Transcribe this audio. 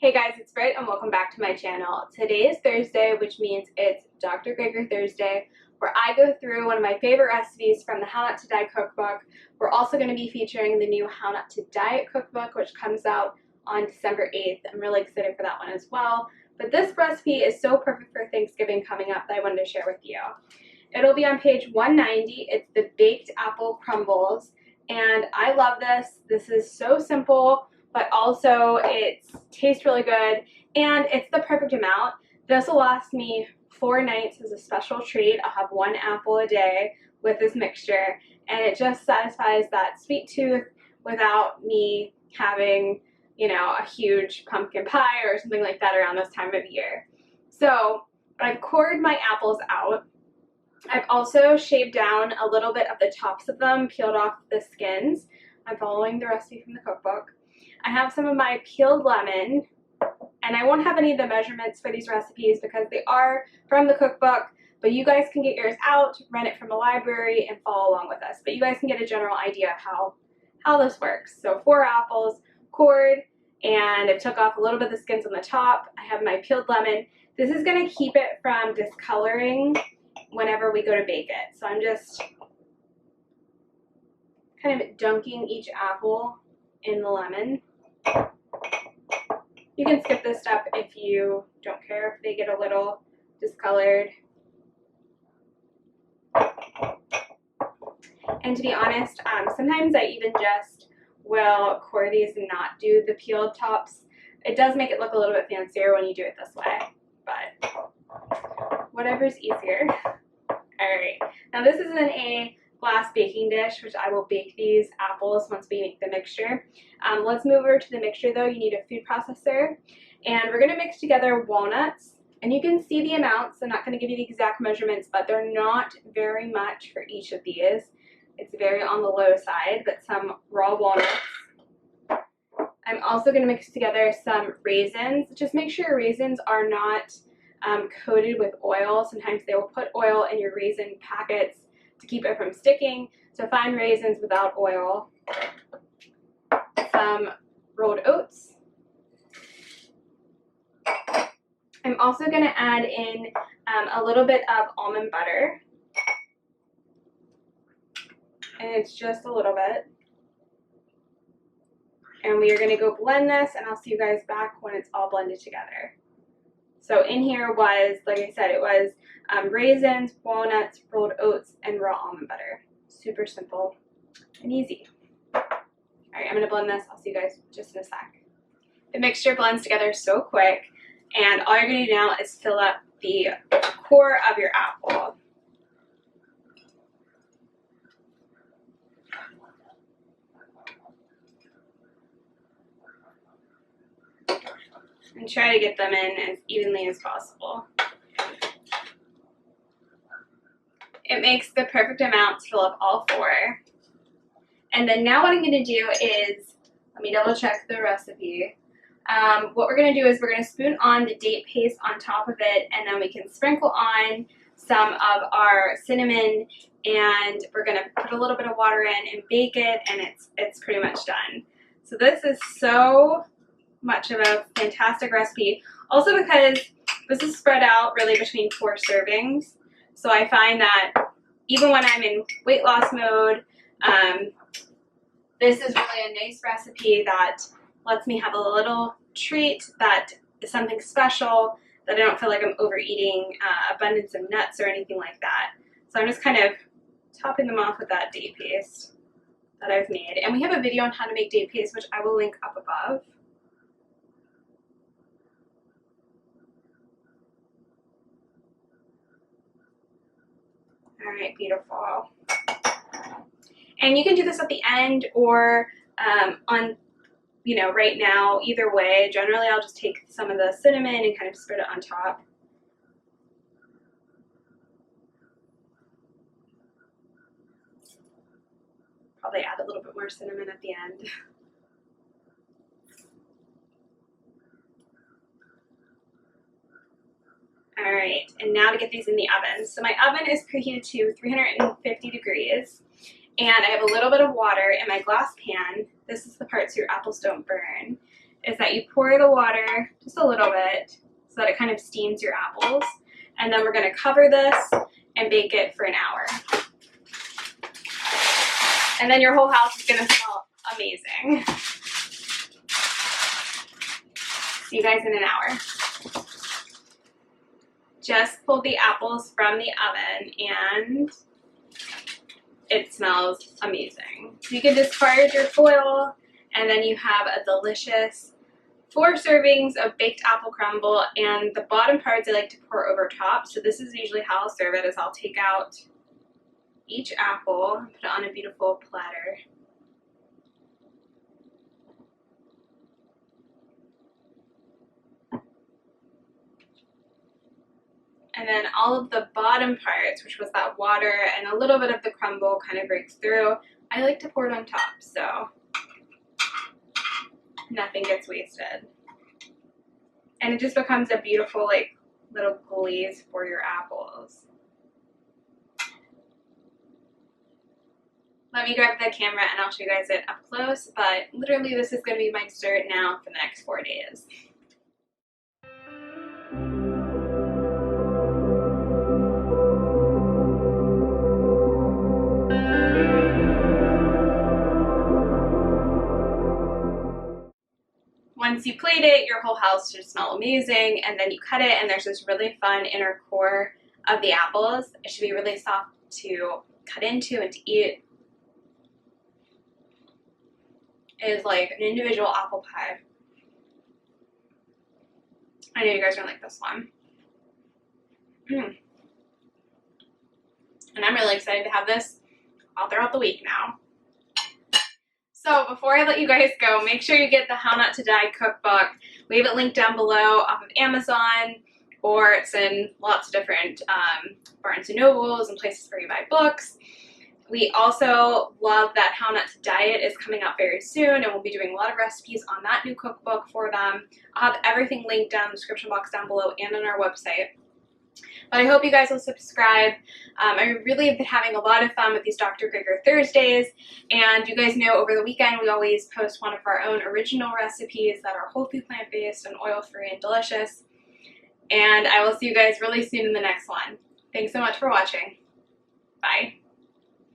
Hey guys, it's Britt and welcome back to my channel. Today is Thursday, which means it's Dr. Gregor Thursday, where I go through one of my favorite recipes from the How Not to Die Cookbook. We're also going to be featuring the new How Not to Diet Cookbook, which comes out on December 8th. I'm really excited for that one as well. But this recipe is so perfect for Thanksgiving coming up that I wanted to share with you. It'll be on page 190. It's the Baked Apple Crumbles, and I love this. This is so simple, but also it tastes really good, and it's the perfect amount. This will last me 4 nights as a special treat. I'll have 1 apple a day with this mixture, and it just satisfies that sweet tooth without me having, you know, a huge pumpkin pie or something like that around this time of year. So I've cored my apples out. I've also shaved down a little bit of the tops of them, peeled off the skins. I'm following the recipe from the cookbook. I have some of my peeled lemon, and I won't have any of the measurements for these recipes because they are from the cookbook, but you guys can get yours out, rent it from the library, and follow along with us. But you guys can get a general idea of how this works. So 4 apples, cored, and I took off a little bit of the skins on the top. I have my peeled lemon. This is going to keep it from discoloring whenever we go to bake it. So I'm just kind of dunking each apple in the lemon. You can skip this step if you don't care if they get a little discolored. And to be honest, sometimes I even just will core these and not do the peeled tops. It does make it look a little bit fancier when you do it this way, but whatever's easier. Alright, now this is in a glass baking dish, which I will bake these apples once we make the mixture. Let's move over to the mixture though. You need a food processor, and we're going to mix together walnuts, and you can see the amounts. I'm not going to give you the exact measurements, but they're not very much for each of these. It's very on the low side, but some raw walnuts. I'm also going to mix together some raisins. Just make sure raisins are not coated with oil. Sometimes they will put oil in your raisin packets to keep it from sticking, so find raisins without oil. Some rolled oats. I'm also going to add in a little bit of almond butter, and it's just a little bit. And we are going to go blend this, and I'll see you guys back when it's all blended together. So in here was, like I said, it was raisins, walnuts, rolled oats, and raw almond butter. Super simple and easy. Alright, I'm going to blend this. I'll see you guys just in a sec. The mixture blends together so quick, and all you're going to do now is fill up the core of your apple. And try to get them in as evenly as possible. It makes the perfect amount to fill up all 4. And then now what I'm going to do is, let me double check the recipe. What we're going to do is we're going to spoon on the date paste on top of it, and then we can sprinkle on some of our cinnamon, and we're going to put a little bit of water in and bake it, and it's pretty much done. So this is so much of a fantastic recipe. Also because this is spread out really between 4 servings. So I find that even when I'm in weight loss mode, this is really a nice recipe that lets me have a little treat that is something special, that I don't feel like I'm overeating abundance of nuts or anything like that. So I'm just kind of topping them off with that date paste that I've made. And we have a video on how to make date paste, which I will link up above. All right, beautiful. And you can do this at the end or on, you know, right now, either way. Generally, I'll just take some of the cinnamon and kind of spread it on top. Probably add a little bit more cinnamon at the end. Alright, and now to get these in the oven. So my oven is preheated to 350 degrees, and I have a little bit of water in my glass pan. This is the part so your apples don't burn. is that you pour the water just a little bit so that it kind of steams your apples. And then we're going to cover this and bake it for an hour. And then your whole house is going to smell amazing. See you guys in an hour. Just pulled the apples from the oven and it smells amazing. You can discard your foil and then you have a delicious 4 servings of baked apple crumble, and the bottom parts I like to pour over top. So this is usually how I'll serve it, is I'll take out each apple and put it on a beautiful platter. And then all of the bottom parts, which was that water and a little bit of the crumble kind of breaks through, I like to pour it on top so nothing gets wasted. And it just becomes a beautiful like little glaze for your apples. Let me grab the camera and I'll show you guys it up close, but literally this is going to be my dessert now for the next 4 days. Once you plate it, your whole house should smell amazing, and then you cut it and there's this really fun inner core of the apples. It should be really soft to cut into and to eat. It is like an individual apple pie. I know you guys are gonna like this one. And I'm really excited to have this all throughout the week now. So before I let you guys go, make sure you get the How Not to Die cookbook. We have it linked down below off of Amazon, or it's in lots of different Barnes & Nobles and places where you buy books. We also love that How Not to Diet is coming out very soon, and we'll be doing a lot of recipes on that new cookbook for them. I'll have everything linked down in the description box down below and on our website. But I hope you guys will subscribe. I really have been having a lot of fun with these Dr. Greger Thursdays, and you guys know over the weekend we always post one of our own original recipes that are whole food, plant-based, and oil-free and delicious. And I will see you guys really soon in the next one. Thanks so much for watching. Bye.